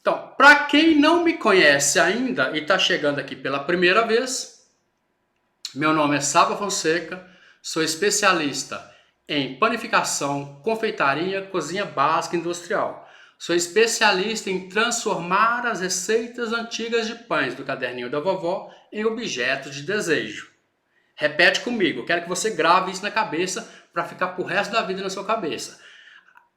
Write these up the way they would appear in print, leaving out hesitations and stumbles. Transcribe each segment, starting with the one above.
Então, para quem não me conhece ainda e está chegando aqui pela primeira vez, meu nome é Saba Fonseca, sou especialista em panificação, confeitaria, cozinha básica e industrial. Sou especialista em transformar as receitas antigas de pães do caderninho da vovó em objetos de desejo. Repete comigo, quero que você grave isso na cabeça para ficar pro resto da vida na sua cabeça.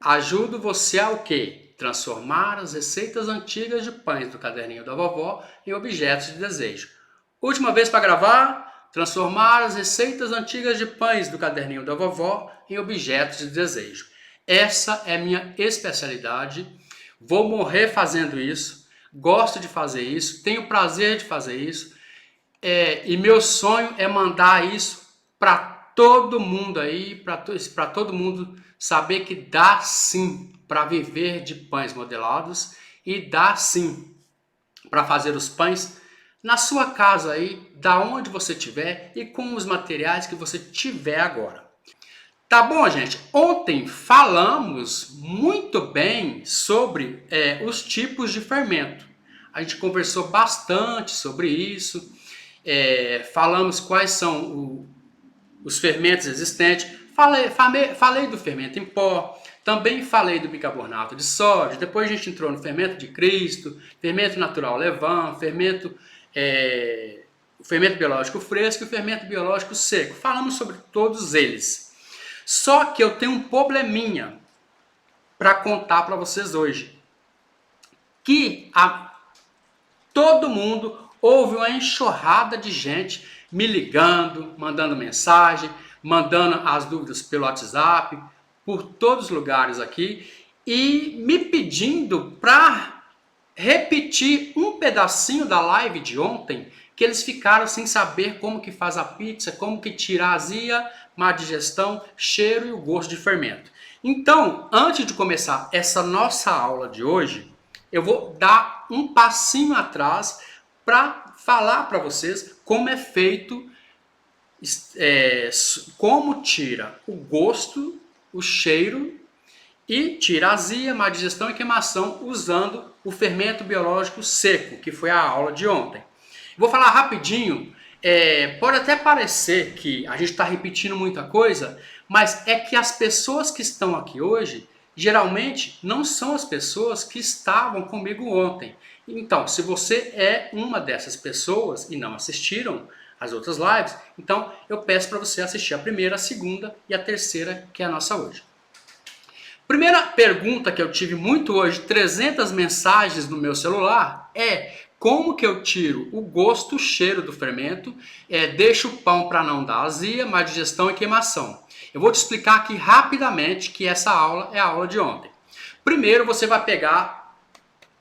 Ajudo você a o quê? Transformar as receitas antigas de pães do caderninho da vovó em objetos de desejo. Última vez para gravar, transformar as receitas antigas de pães do caderninho da vovó em objetos de desejo. Essa é minha especialidade, vou morrer fazendo isso, gosto de fazer isso, tenho prazer de fazer isso, e meu sonho é mandar isso para todo mundo aí, para todo mundo saber que dá sim para viver de pães modelados e dá sim para fazer os pães na sua casa aí, da onde você estiver e com os materiais que você tiver agora. Tá bom, gente? Ontem falamos muito bem sobre os tipos de fermento. A gente conversou bastante sobre isso, falamos quais são os fermentos existentes. Falei do fermento em pó, também falei do bicarbonato de sódio, depois a gente entrou no fermento de Cristo, fermento natural Levain, fermento biológico fresco e fermento biológico seco. Falamos sobre todos eles. Só que eu tenho um probleminha para contar para vocês hoje. Que todo mundo houve uma enxurrada de gente me ligando, mandando mensagem, mandando as dúvidas pelo WhatsApp, por todos os lugares aqui, e me pedindo para repetir um pedacinho da live de ontem, que eles ficaram sem saber como que faz a pizza, como que tira a azia, má digestão, cheiro e o gosto de fermento. Então, antes de começar essa nossa aula de hoje, eu vou dar um passinho atrás para falar para vocês como é feito, como tira o gosto, o cheiro e tira a azia, má digestão e queimação usando o fermento biológico seco, que foi a aula de ontem. Vou falar rapidinho, pode até parecer que a gente está repetindo muita coisa, mas é que as pessoas que estão aqui hoje, geralmente não são as pessoas que estavam comigo ontem. Então, se você é uma dessas pessoas e não assistiram as outras lives, então eu peço para você assistir a primeira, a segunda e a terceira, que é a nossa hoje. Primeira pergunta que eu tive muito hoje, 300 mensagens no meu celular, é como que eu tiro o gosto, o cheiro do fermento, deixo o pão para não dar azia, má digestão e queimação. Eu vou te explicar aqui rapidamente que essa aula é a aula de ontem. Primeiro você vai pegar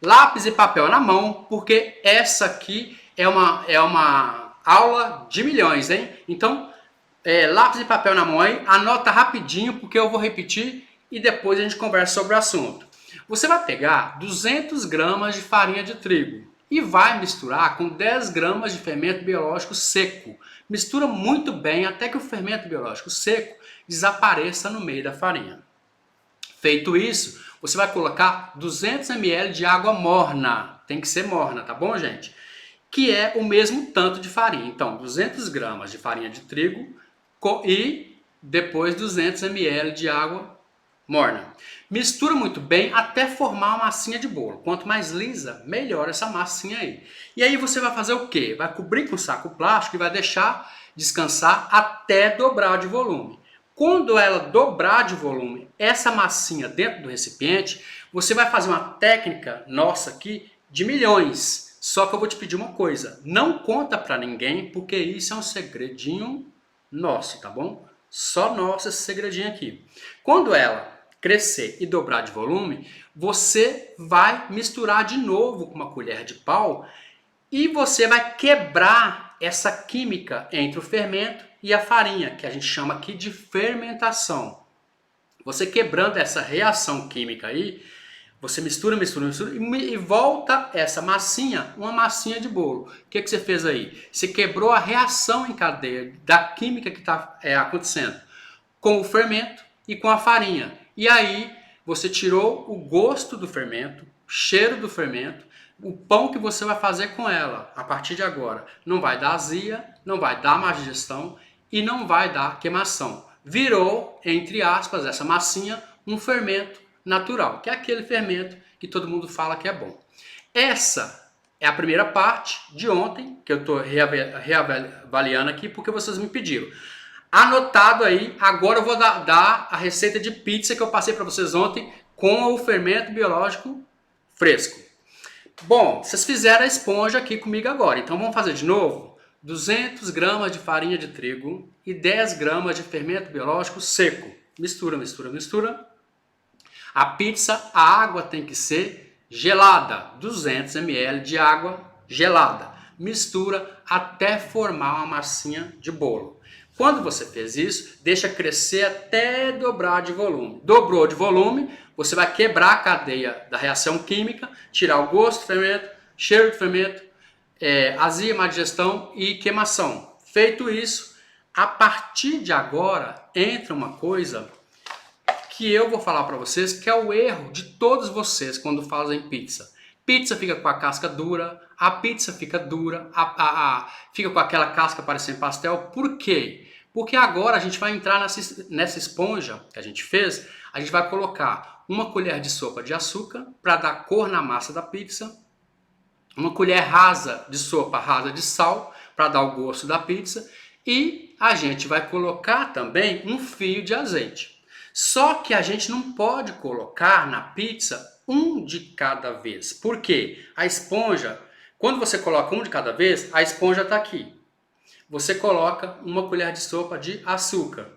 lápis e papel na mão, porque essa aqui é uma aula de milhões, hein? Então, lápis e papel na mão aí, anota rapidinho, porque eu vou repetir e depois a gente conversa sobre o assunto. Você vai pegar 200 gramas de farinha de trigo e vai misturar com 10 gramas de fermento biológico seco. Mistura muito bem até que o fermento biológico seco desapareça no meio da farinha. Feito isso, você vai colocar 200 ml de água morna. Tem que ser morna, tá bom, gente? Que é o mesmo tanto de farinha. Então, 200 gramas de farinha de trigo e depois 200 ml de água morna. Mistura muito bem até formar uma massinha de bolo. Quanto mais lisa, melhor essa massinha aí. E aí você vai fazer o quê? Vai cobrir com saco plástico e vai deixar descansar até dobrar de volume. Quando ela dobrar de volume, essa massinha dentro do recipiente, você vai fazer uma técnica nossa aqui de milhões. Só que eu vou te pedir uma coisa, não conta para ninguém, porque isso é um segredinho nosso, tá bom? Só nosso esse segredinho aqui. Quando ela crescer e dobrar de volume, você vai misturar de novo com uma colher de pau e você vai quebrar essa química entre o fermento e a farinha, que a gente chama aqui de fermentação. Você quebrando essa reação química aí, você mistura e volta essa massinha, uma massinha de bolo. O que você fez aí? Você quebrou a reação em cadeia da química que está acontecendo com o fermento e com a farinha. E aí você tirou o gosto do fermento, cheiro do fermento, o pão que você vai fazer com ela a partir de agora não vai dar azia, não vai dar má digestão e não vai dar queimação. Virou, entre aspas, essa massinha, um fermento natural, que é aquele fermento que todo mundo fala que é bom. Essa é a primeira parte de ontem, que eu estou reavaliando aqui porque vocês me pediram. Anotado aí, agora eu vou dar a receita de pizza que eu passei para vocês ontem com o fermento biológico fresco. Bom, vocês fizeram a esponja aqui comigo agora, então vamos fazer de novo? 200 gramas de farinha de trigo e 10 gramas de fermento biológico seco. Mistura, mistura, mistura. A pizza, a água tem que ser gelada, 200 ml de água gelada. Mistura até formar uma massinha de bolo. Quando você fez isso, deixa crescer até dobrar de volume. Dobrou de volume, você vai quebrar a cadeia da reação química, tirar o gosto do fermento, cheiro do fermento, azia, má digestão e queimação. Feito isso, a partir de agora entra uma coisa que eu vou falar para vocês, que é o erro de todos vocês quando fazem pizza. Pizza fica com a casca dura, a pizza fica dura, fica com aquela casca parecendo pastel. Por quê? Porque agora a gente vai entrar nessa esponja que a gente fez, a gente vai colocar uma colher de sopa de açúcar para dar cor na massa da pizza, uma colher rasa de sopa rasa de sal para dar o gosto da pizza e a gente vai colocar também um fio de azeite. Só que a gente não pode colocar na pizza um de cada vez. Por quê? A esponja, quando você coloca um de cada vez, a esponja está aqui. Você coloca uma colher de sopa de açúcar.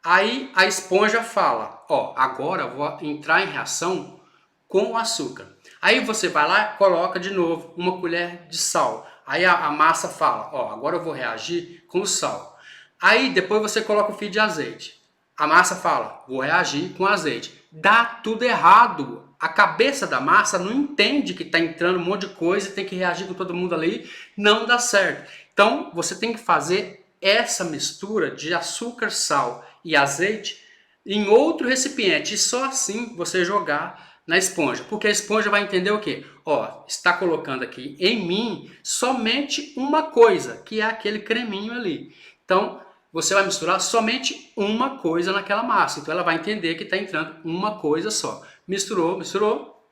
Aí a esponja fala, ó, agora eu vou entrar em reação com o açúcar. Aí você vai lá e coloca de novo uma colher de sal. Aí a massa fala, ó, agora eu vou reagir com o sal. Aí depois você coloca o fio de azeite. A massa fala, vou reagir com azeite. Dá tudo errado. A cabeça da massa não entende que está entrando um monte de coisa e tem que reagir com todo mundo ali. Não dá certo. Então, você tem que fazer essa mistura de açúcar, sal e azeite em outro recipiente. E só assim você jogar na esponja. Porque a esponja vai entender o quê? Ó, está colocando aqui em mim somente uma coisa, que é aquele creminho ali. Então, você vai misturar somente uma coisa naquela massa. Então ela vai entender que está entrando uma coisa só. Misturou, misturou.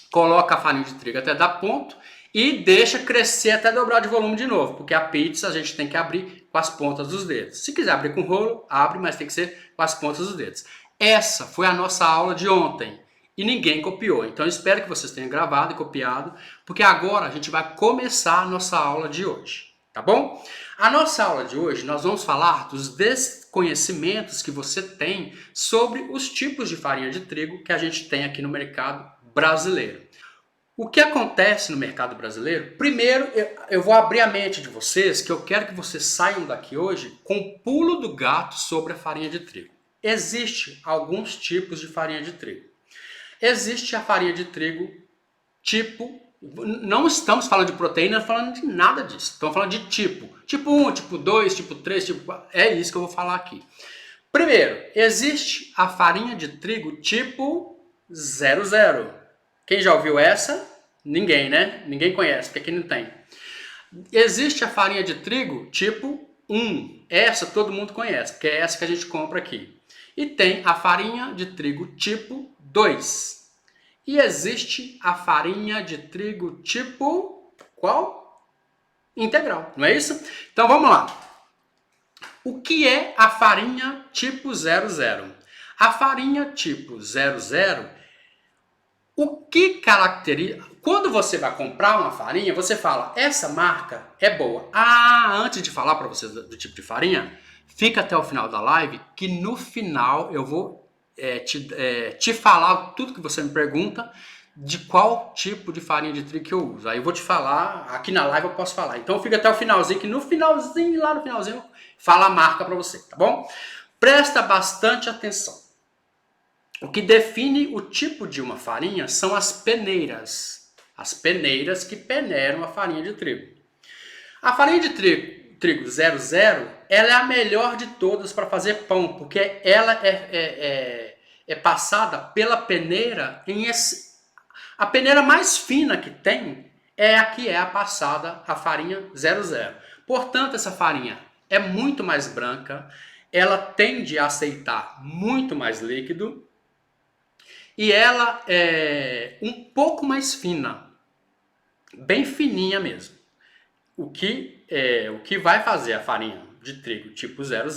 Coloca a farinha de trigo até dar ponto. E deixa crescer até dobrar de volume de novo. Porque a pizza a gente tem que abrir com as pontas dos dedos. Se quiser abrir com rolo, abre, mas tem que ser com as pontas dos dedos. Essa foi a nossa aula de ontem. E ninguém copiou. Então eu espero que vocês tenham gravado e copiado. Porque agora a gente vai começar a nossa aula de hoje. Tá bom? A nossa aula de hoje nós vamos falar dos desconhecimentos que você tem sobre os tipos de farinha de trigo que a gente tem aqui no mercado brasileiro. O que acontece no mercado brasileiro? Primeiro, eu vou abrir a mente de vocês, que eu quero que vocês saiam daqui hoje com o pulo do gato sobre a farinha de trigo. Existem alguns tipos de farinha de trigo. Existe a farinha de trigo tipo... Não estamos falando de proteína, não falando de nada disso. Estamos falando de tipo. Tipo 1, tipo 2, tipo 3, tipo 4. É isso que eu vou falar aqui. Primeiro, existe a farinha de trigo tipo 00. Quem já ouviu essa? Ninguém, né? Ninguém conhece, porque aqui não tem. Existe a farinha de trigo tipo 1. Essa todo mundo conhece, porque é essa que a gente compra aqui. E tem a farinha de trigo tipo 2. E existe a farinha de trigo tipo qual? Integral, não é isso? Então vamos lá. O que é a farinha tipo 00? A farinha tipo 00, o que caracteriza... Quando você vai comprar uma farinha, você fala, essa marca é boa. Antes de falar para vocês do tipo de farinha, fica até o final da live, que no final eu vou te falar tudo que você me pergunta de qual tipo de farinha de trigo que eu uso. Aí eu vou te falar, aqui na live eu posso falar. Então fica até o finalzinho, que no finalzinho, lá no finalzinho, fala a marca para você, tá bom? Presta bastante atenção. O que define o tipo de uma farinha são as peneiras. As peneiras que peneiram a farinha de trigo. A farinha de trigo 00, ela é a melhor de todas para fazer pão, porque ela é passada pela peneira A peneira mais fina que tem é a que é a passada, a farinha 00. Portanto, essa farinha é muito mais branca, ela tende a aceitar muito mais líquido e ela é um pouco mais fina, bem fininha mesmo. O que vai fazer a farinha de trigo tipo 00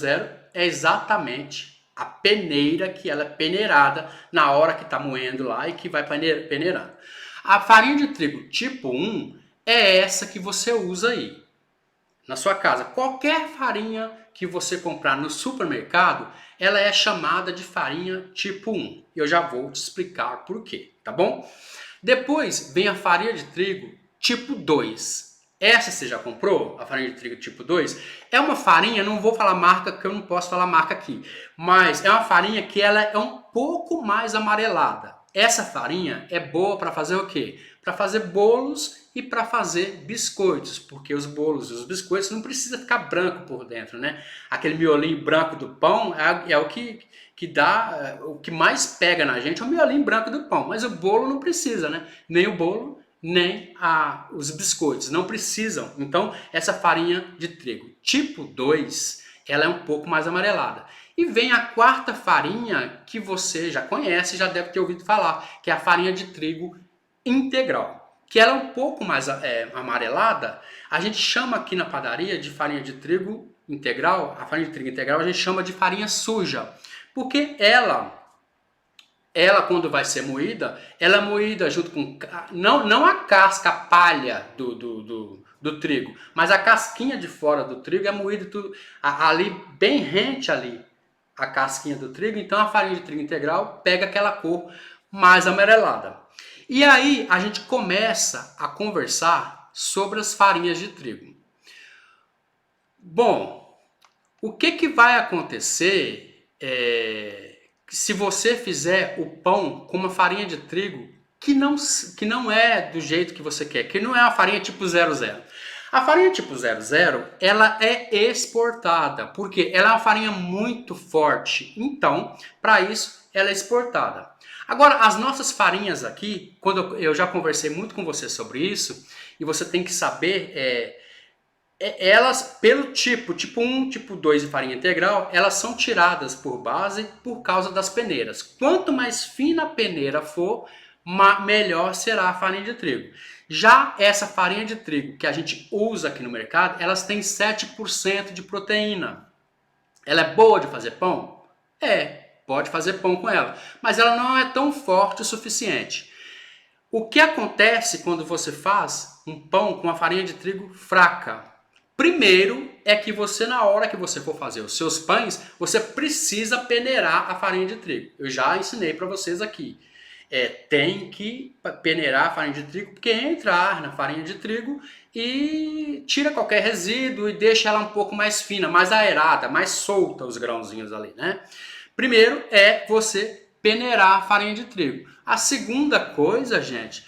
é exatamente a peneira, que ela é peneirada na hora que está moendo lá e que vai peneirando. A farinha de trigo tipo 1 é essa que você usa aí na sua casa. Qualquer farinha que você comprar no supermercado, ela é chamada de farinha tipo 1. Eu já vou te explicar por quê, tá bom? Depois vem a farinha de trigo tipo 2. Essa você já comprou? A farinha de trigo tipo 2? É uma farinha, não vou falar marca, porque eu não posso falar marca aqui, mas é uma farinha que ela é um pouco mais amarelada. Essa farinha é boa para fazer o quê? Para fazer bolos e para fazer biscoitos, porque os bolos e os biscoitos não precisa ficar branco por dentro, né? Aquele miolinho branco do pão é o que dá, o que mais pega na gente é o miolinho branco do pão, mas o bolo não precisa, né? Nem o bolo, nem os biscoitos, não precisam. Então, essa farinha de trigo tipo 2, ela é um pouco mais amarelada. E vem a quarta farinha que você já conhece, já deve ter ouvido falar, que é a farinha de trigo integral, que ela é um pouco mais amarelada. A gente chama aqui na padaria de farinha de trigo integral, a farinha de trigo integral a gente chama de farinha suja, porque ela quando vai ser moída, ela é moída junto com, não a casca, a palha do trigo, mas a casquinha de fora do trigo é moída tudo, ali bem rente ali, a casquinha do trigo. Então a farinha de trigo integral pega aquela cor mais amarelada. E aí a gente começa a conversar sobre as farinhas de trigo. Bom, o que vai acontecer se você fizer o pão com uma farinha de trigo que não é do jeito que você quer, que não é uma farinha tipo 00. A farinha tipo 00, ela é exportada, porque ela é uma farinha muito forte. Então, para isso, ela é exportada. Agora, as nossas farinhas aqui, quando eu já conversei muito com você sobre isso, e você tem que saber, elas, pelo tipo 1, tipo 2 e farinha integral, elas são tiradas por base por causa das peneiras. Quanto mais fina a peneira for, melhor será a farinha de trigo. Já essa farinha de trigo que a gente usa aqui no mercado, elas têm 7% de proteína. Ela é boa de fazer pão? Pode fazer pão com ela, mas ela não é tão forte o suficiente. O que acontece quando você faz um pão com a farinha de trigo fraca? Primeiro é que você, na hora que você for fazer os seus pães, você precisa peneirar a farinha de trigo. Eu já ensinei para vocês aqui. Tem que peneirar a farinha de trigo, porque entra ar na farinha de trigo e tira qualquer resíduo e deixa ela um pouco mais fina, mais aerada, mais solta os grãozinhos ali, né? Primeiro é você peneirar a farinha de trigo. A segunda coisa, gente,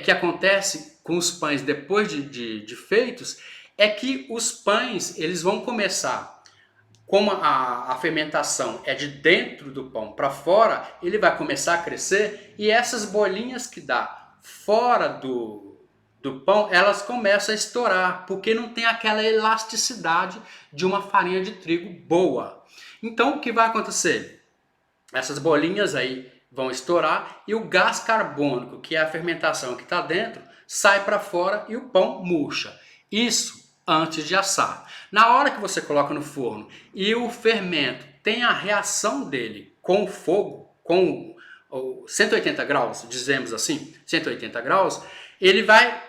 que acontece com os pães depois de feitos, é que os pães eles vão começar, como a fermentação é de dentro do pão para fora, ele vai começar a crescer e essas bolinhas que dá fora do pão, elas começam a estourar, porque não tem aquela elasticidade de uma farinha de trigo boa. Então o que vai acontecer? Essas bolinhas aí vão estourar e o gás carbônico, que é a fermentação que está dentro, sai para fora e o pão murcha. Isso antes de assar. Na hora que você coloca no forno e o fermento tem a reação dele com o fogo, com 180 graus, dizemos assim, 180 graus, ele vai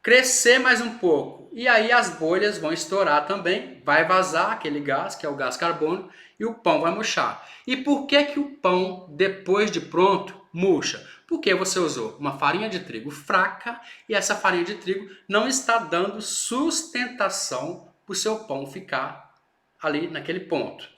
crescer mais um pouco. E aí as bolhas vão estourar também, vai vazar aquele gás, que é o gás carbônico, e o pão vai murchar. E por que o pão, depois de pronto, murcha? Porque você usou uma farinha de trigo fraca e essa farinha de trigo não está dando sustentação para o seu pão ficar ali naquele ponto.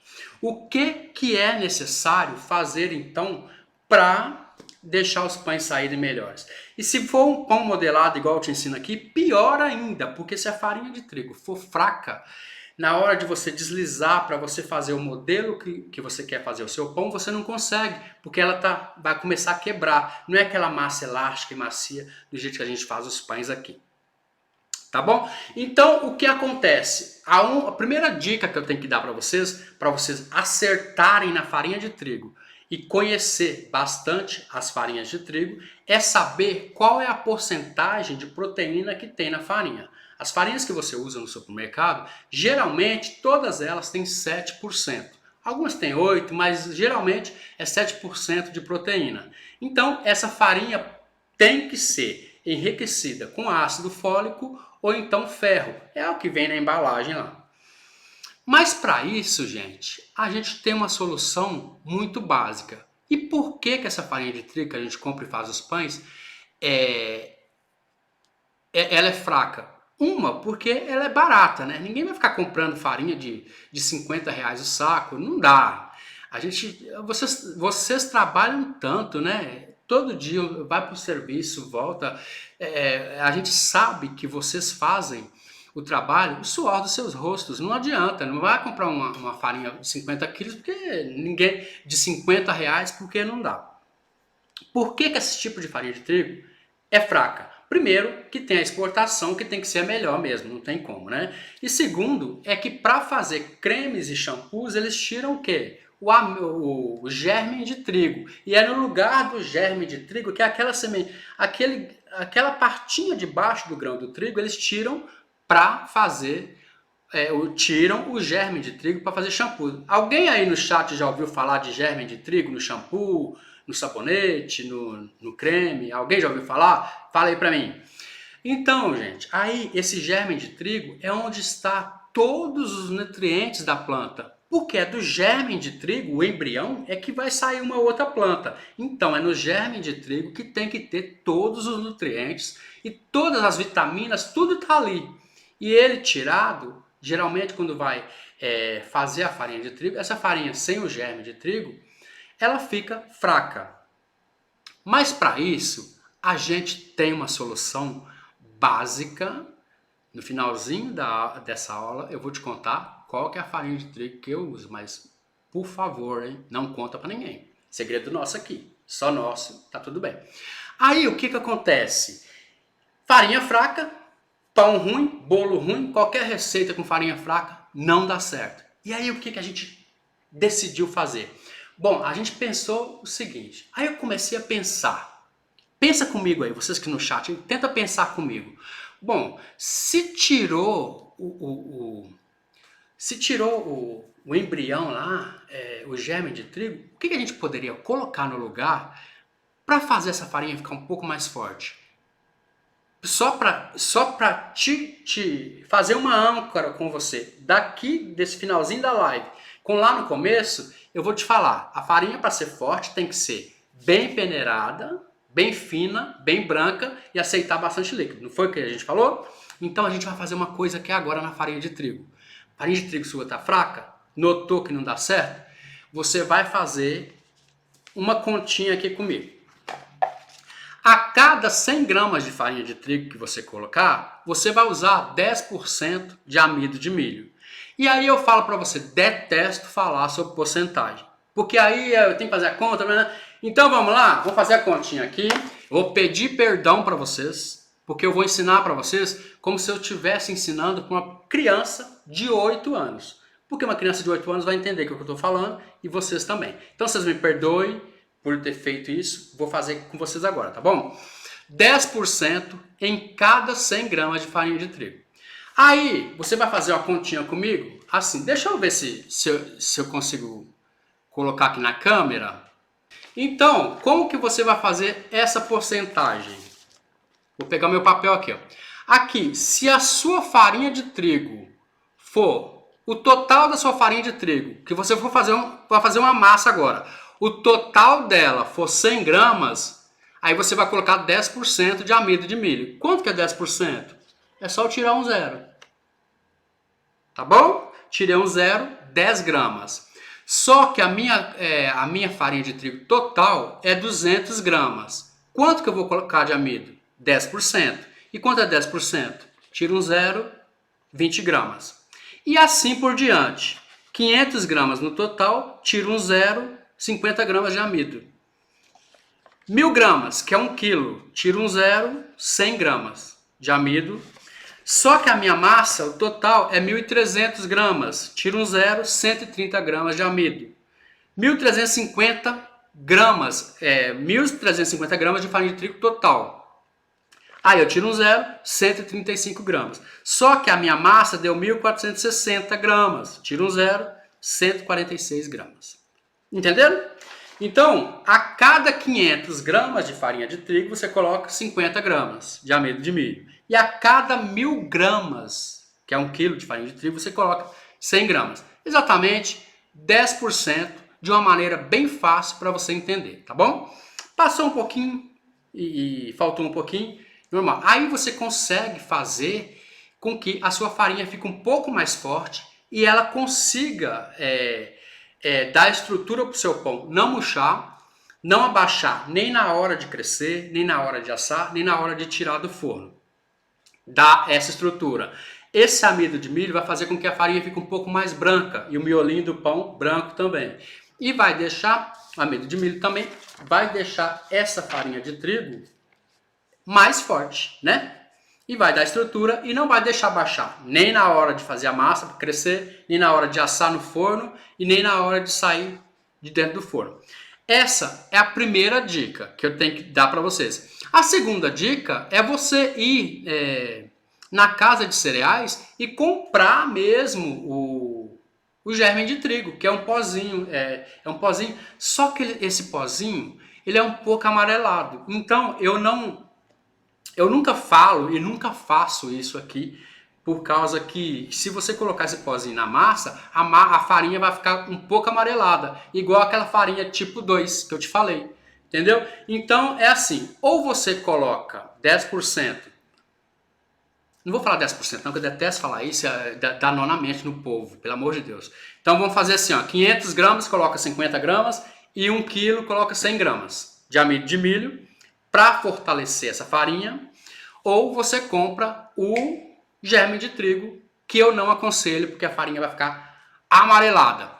O que é necessário fazer então para deixar os pães saírem melhores? E se for um pão modelado igual eu te ensino aqui, pior ainda, porque se a farinha de trigo for fraca, Na hora de você deslizar para você fazer o modelo que você quer fazer o seu pão, você não consegue, porque ela vai começar a quebrar. Não é aquela massa elástica e macia do jeito que a gente faz os pães aqui. Tá bom? Então, o que acontece? A primeira dica que eu tenho que dar para vocês acertarem na farinha de trigo e conhecer bastante as farinhas de trigo, é saber qual é a porcentagem de proteína que tem na farinha. As farinhas que você usa no supermercado, geralmente todas elas têm 7%. Algumas têm 8%, mas geralmente é 7% de proteína. Então, essa farinha tem que ser enriquecida com ácido fólico ou então ferro. É o que vem na embalagem lá. Mas para isso, gente, a gente tem uma solução muito básica. E por que essa farinha de trigo que a gente compra e faz os pães, ela é fraca? Porque ela é barata, né? Ninguém vai ficar comprando farinha de 50 reais o saco, não dá. Vocês trabalham tanto, né? Todo dia vai para o serviço, volta. A gente sabe que vocês fazem o trabalho, o suor dos seus rostos. Não adianta, não vai comprar uma farinha de 50 quilos de 50 reais, porque não dá. Por que esse tipo de farinha de trigo é fraca? Primeiro, que tem a exportação, que tem que ser a melhor mesmo, não tem como, né? E segundo, é que para fazer cremes e shampoos, eles tiram o quê? O germe de trigo. E é no lugar do germe de trigo, que é aquela semente, aquela partinha de baixo do grão do trigo, eles tiram para fazer, tiram o germe de trigo para fazer shampoo. Alguém aí no chat já ouviu falar de germe de trigo no shampoo, no sabonete, no creme? Alguém já ouviu falar? Fala aí para mim. Então, gente, aí esse germe de trigo é onde está todos os nutrientes da planta. Porque é do germe de trigo, o embrião, é que vai sair uma outra planta. Então é no germe de trigo que tem que ter todos os nutrientes e todas as vitaminas, tudo está ali. E ele tirado, geralmente quando vai fazer a farinha de trigo, essa farinha sem o germe de trigo, ela fica fraca. Mas para isso, a gente tem uma solução básica. No finalzinho dessa aula, eu vou te contar qual que é a farinha de trigo que eu uso. Mas, por favor, hein, não conta para ninguém. Segredo nosso aqui. Só nosso, tá tudo bem. Aí, o que acontece? Farinha fraca, pão ruim, bolo ruim, qualquer receita com farinha fraca não dá certo. E aí, o que a gente decidiu fazer? Bom, a gente pensou o seguinte. Aí eu comecei a pensar. Pensa comigo aí, vocês que no chat, tenta pensar comigo. Bom, se tirou o embrião lá, o germe de trigo, o que a gente poderia colocar no lugar para fazer essa farinha ficar um pouco mais forte? Só para te fazer uma âncora com você, daqui desse finalzinho da live, com lá no começo, eu vou te falar, a farinha para ser forte tem que ser bem peneirada, bem fina, bem branca e aceitar bastante líquido. Não foi o que a gente falou? Então a gente vai fazer uma coisa aqui agora na farinha de trigo. Farinha de trigo sua está fraca? Notou que não dá certo? Você vai fazer uma continha aqui comigo. A cada 100 gramas de farinha de trigo que você colocar, você vai usar 10% de amido de milho. E aí eu falo para você, detesto falar sobre porcentagem. Porque aí eu tenho que fazer a conta, né? Então vamos lá, vou fazer a continha aqui. Vou pedir perdão para vocês, porque eu vou ensinar para vocês como se eu estivesse ensinando para uma criança de 8 anos. Porque uma criança de 8 anos vai entender o que eu estou falando e vocês também. Então vocês me perdoem por ter feito isso, vou fazer com vocês agora, tá bom? 10% em cada 100 gramas de farinha de trigo. Aí, você vai fazer uma continha comigo? Assim, deixa eu ver se eu consigo colocar aqui na câmera. Então, como que você vai fazer essa porcentagem? Vou pegar meu papel aqui, ó. Aqui, se a sua farinha de trigo for o total da sua farinha de trigo, que você for vai fazer uma massa agora, o total dela for 100 gramas, aí você vai colocar 10% de amido de milho. Quanto que é 10%? É só eu tirar um zero. Tá bom? Tirei um zero, 10 gramas. Só que a minha farinha de trigo total é 200 gramas. Quanto que eu vou colocar de amido? 10%. E quanto é 10%? Tira um zero, 20 gramas. E assim por diante. 500 gramas no total, tiro um zero, 50 gramas de amido. 1000 gramas, que é 1 quilo, tiro um zero, 100 gramas de amido. Só que a minha massa, o total, é 1.300 gramas, tiro um zero, 130 gramas de amido. 1.350 gramas, 1.350 gramas de farinha de trigo total. Aí eu tiro um zero, 135 gramas. Só que a minha massa deu 1.460 gramas. Tiro um zero, 146 gramas. Entenderam? Então, a cada 500 gramas de farinha de trigo, você coloca 50 gramas de amido de milho. E a cada 1.000 gramas, que é 1 quilo de farinha de trigo, você coloca 100 gramas. Exatamente 10%, de uma maneira bem fácil para você entender, tá bom? Passou um pouquinho e faltou um pouquinho, normal. Aí você consegue fazer com que a sua farinha fique um pouco mais forte e ela consiga dar estrutura para o seu pão não murchar, não abaixar nem na hora de crescer, nem na hora de assar, nem na hora de tirar do forno. Dá essa estrutura. Esse amido de milho vai fazer com que a farinha fique um pouco mais branca e o miolinho do pão branco também. E vai deixar, amido de milho também, vai deixar essa farinha de trigo mais forte, né? E vai dar estrutura e não vai deixar baixar, nem na hora de fazer a massa para crescer, nem na hora de assar no forno e nem na hora de sair de dentro do forno. Essa é a primeira dica que eu tenho que dar para vocês. A segunda dica é você ir na casa de cereais e comprar mesmo o germe de trigo, que é um pozinho, um pozinho. Só que esse pozinho, ele é um pouco amarelado. Então eu nunca falo e nunca faço isso aqui, por causa que se você colocar esse pozinho na massa, a farinha vai ficar um pouco amarelada, igual aquela farinha tipo 2 que eu te falei, entendeu? Então é assim, ou você coloca 10%, não vou falar 10% não, que eu detesto falar isso, dá nó na mente no povo, pelo amor de Deus. Então vamos fazer assim, ó, 500 gramas coloca 50 gramas e 1 quilo coloca 100 gramas de amido de milho para fortalecer essa farinha, ou você compra o germe de trigo, que eu não aconselho, porque a farinha vai ficar amarelada.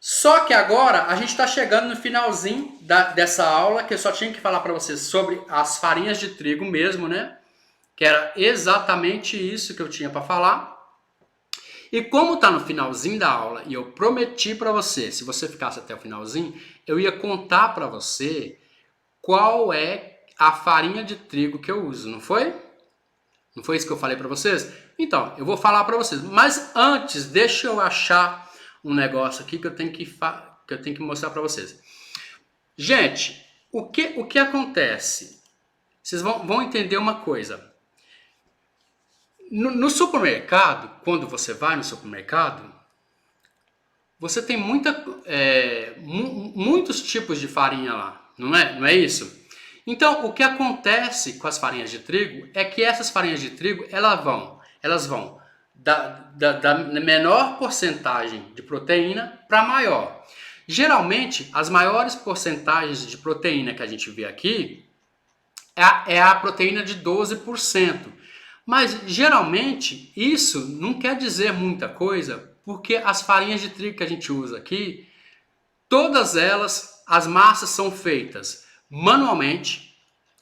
Só que agora a gente está chegando no finalzinho dessa aula, que eu só tinha que falar para vocês sobre as farinhas de trigo mesmo, né? Que era exatamente isso que eu tinha para falar. E como está no finalzinho da aula, e eu prometi para você, se você ficasse até o finalzinho, eu ia contar para você qual é a farinha de trigo que eu uso, não foi? Não foi isso que eu falei para vocês? Então, eu vou falar para vocês. Mas antes, deixa eu achar um negócio aqui que eu tenho que mostrar para vocês. Gente, o que acontece? Vocês vão entender uma coisa. No supermercado, quando você vai no supermercado, você tem muitos tipos de farinha lá, não é isso? Então, o que acontece com as farinhas de trigo é que essas farinhas de trigo elas vão da menor porcentagem de proteína para maior. Geralmente, as maiores porcentagens de proteína que a gente vê aqui é a proteína de 12%. Mas, geralmente, isso não quer dizer muita coisa, porque as farinhas de trigo que a gente usa aqui, todas elas, as massas são feitas manualmente,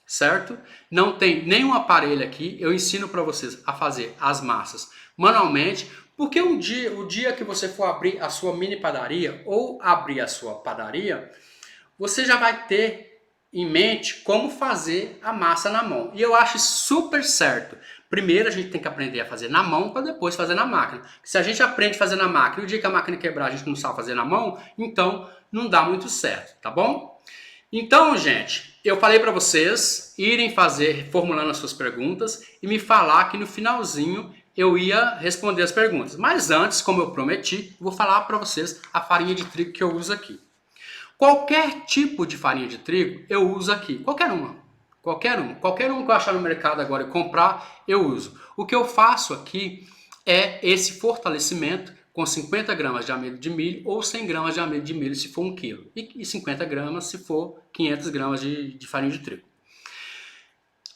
certo? Não tem nenhum aparelho aqui, eu ensino para vocês a fazer as massas manualmente, porque o dia que você for abrir a sua mini padaria ou abrir a sua padaria, você já vai ter em mente como fazer a massa na mão. E eu acho super certo. Primeiro a gente tem que aprender a fazer na mão para depois fazer na máquina. Se a gente aprende a fazer na máquina e o dia que a máquina quebrar a gente não sabe fazer na mão, então não dá muito certo, tá bom? Então, gente, eu falei para vocês irem formulando as suas perguntas e me falar que no finalzinho eu ia responder as perguntas. Mas antes, como eu prometi, vou falar para vocês a farinha de trigo que eu uso aqui. Qualquer tipo de farinha de trigo eu uso aqui, qualquer uma que eu achar no mercado agora e comprar, eu uso. O que eu faço aqui é esse fortalecimento com 50 gramas de amido de milho ou 100 gramas de amido de milho se for 1 quilo e 50 gramas se for 500 gramas de farinha de trigo.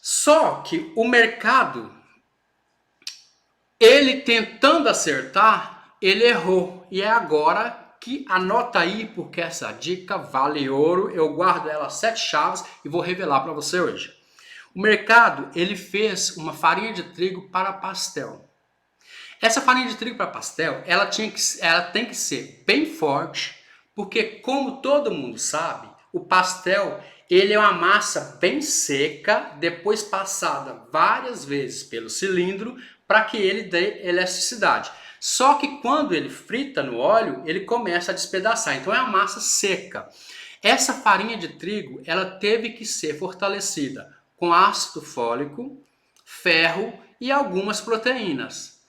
Só que o mercado, ele tentando acertar, ele errou. E é agora que anota aí, porque essa dica vale ouro. Eu guardo ela 7 chaves e vou revelar para você hoje. O mercado, ele fez uma farinha de trigo para pastel. Essa farinha de trigo para pastel, ela tem que ser bem forte, porque como todo mundo sabe, o pastel, ele é uma massa bem seca, depois passada várias vezes pelo cilindro, para que ele dê elasticidade. Só que quando ele frita no óleo, ele começa a despedaçar, então é uma massa seca. Essa farinha de trigo, ela teve que ser fortalecida com ácido fólico, ferro e algumas proteínas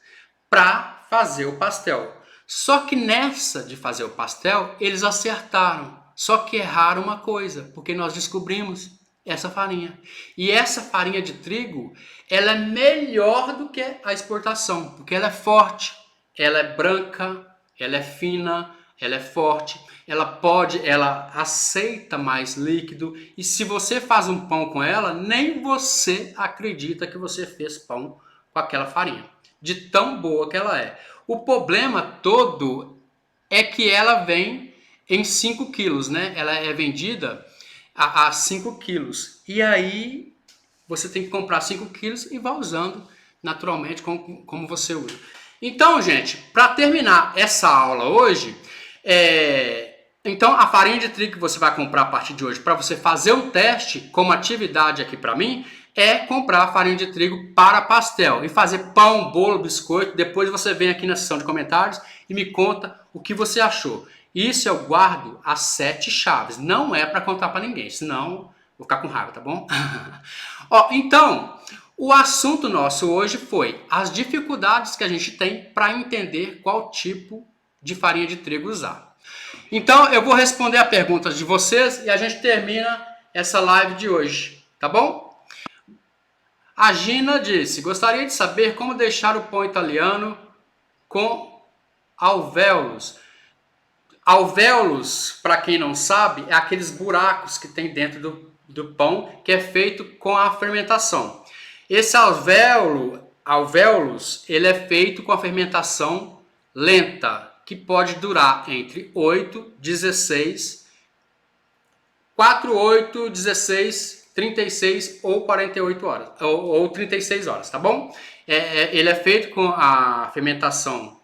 para fazer o pastel. Só que nessa de fazer o pastel, eles acertaram. Só que erraram uma coisa, porque nós descobrimos essa farinha. E essa farinha de trigo, ela é melhor do que a exportação, porque ela é forte, ela é branca, ela é fina, ela é forte, ela aceita mais líquido, e se você faz um pão com ela, nem você acredita que você fez pão com aquela farinha, de tão boa que ela é. O problema todo é que ela vem em 5 quilos, né? Ela é vendida a 5 quilos. E aí você tem que comprar 5 quilos e vai usando naturalmente como você usa. Então, gente, para terminar essa aula hoje, então a farinha de trigo que você vai comprar a partir de hoje para você fazer um teste como atividade aqui para mim é comprar farinha de trigo para pastel e fazer pão, bolo, biscoito. Depois você vem aqui na seção de comentários e me conta o que você achou. Isso eu guardo as 7 chaves. Não é para contar para ninguém, senão vou ficar com raiva, tá bom? Ó, então, o assunto nosso hoje foi as dificuldades que a gente tem para entender qual tipo de farinha de trigo usar. Então, eu vou responder a perguntas de vocês e a gente termina essa live de hoje, tá bom? A Gina disse: gostaria de saber como deixar o pão italiano com alvéolos. Alvéolos, para quem não sabe, é aqueles buracos que tem dentro do pão, que é feito com a fermentação. Esse alvéolos, ele é feito com a fermentação lenta, que pode durar entre 8, 16, 4, 8, 16, 36 ou 48 horas, ou 36 horas, tá bom? Ele é feito com a fermentação,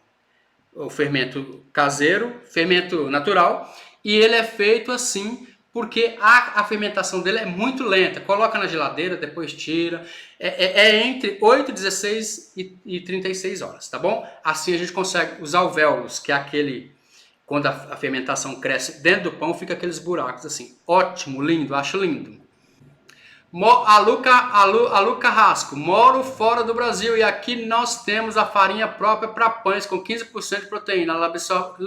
o fermento caseiro, fermento natural, e ele é feito assim porque a fermentação dele é muito lenta. Coloca na geladeira, depois tira. É entre 8, 16 e 36 horas, tá bom? Assim a gente consegue usar o alvéolos, que é aquele... Quando a fermentação cresce dentro do pão, fica aqueles buracos assim. Ótimo, lindo, acho lindo. A Lu Carrasco, moro fora do Brasil e aqui nós temos a farinha própria para pães com 15% de proteína.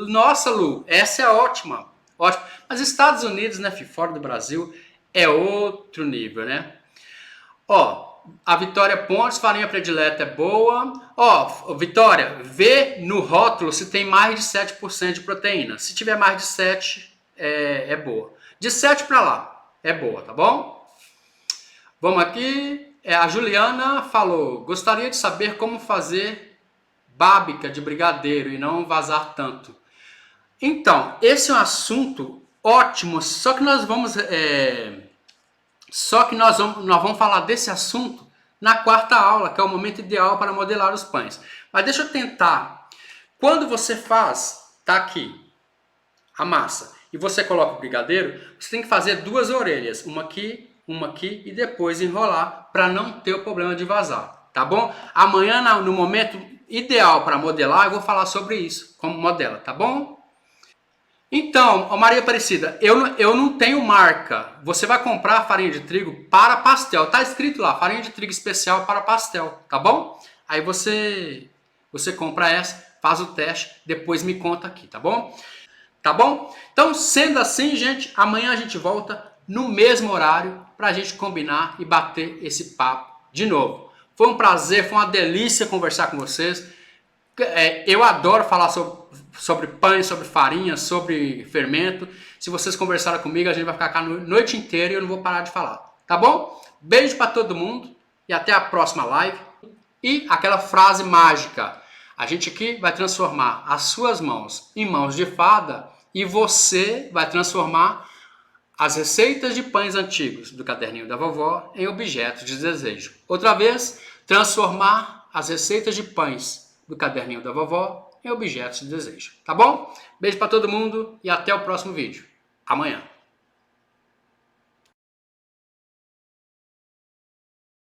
Nossa, Lu, essa é ótima. Ótimo. Mas Estados Unidos, né, fora do Brasil, é outro nível, né? Ó, a Vitória Pontes, farinha predileta é boa. Ó, Vitória, vê no rótulo se tem mais de 7% de proteína. Se tiver mais de 7, é boa. De 7 para lá, é boa, tá bom? Vamos aqui. A Juliana falou: gostaria de saber como fazer bábica de brigadeiro e não vazar tanto. Então, esse é um assunto ótimo, só que nós vamos falar desse assunto na quarta aula, que é o momento ideal para modelar os pães. Mas deixa eu tentar. Quando você faz, tá aqui, a massa, e você coloca o brigadeiro, você tem que fazer 2 orelhas, uma aqui e depois enrolar para não ter o problema de vazar, tá bom? Amanhã, no momento ideal para modelar, eu vou falar sobre isso, como modela, tá bom? Então, Maria Aparecida, eu não tenho marca. Você vai comprar farinha de trigo para pastel. Tá escrito lá, farinha de trigo especial para pastel, tá bom? Aí você compra essa, faz o teste, depois me conta aqui, tá bom? Tá bom? Então, sendo assim, gente, amanhã a gente volta no mesmo horário para a gente combinar e bater esse papo de novo. Foi um prazer, foi uma delícia conversar com vocês. Eu adoro falar sobre pães, sobre farinha, sobre fermento. Se vocês conversaram comigo, a gente vai ficar cá a noite inteira e eu não vou parar de falar. Tá bom? Beijo para todo mundo e até a próxima live. E aquela frase mágica: A gente aqui vai transformar as suas mãos em mãos de fada e você vai transformar as receitas de pães antigos do caderninho da vovó em objetos de desejo. Outra vez, transformar as receitas de pães do caderninho da vovó em objetos de desejo. Tá bom? Beijo para todo mundo e até o próximo vídeo. Amanhã.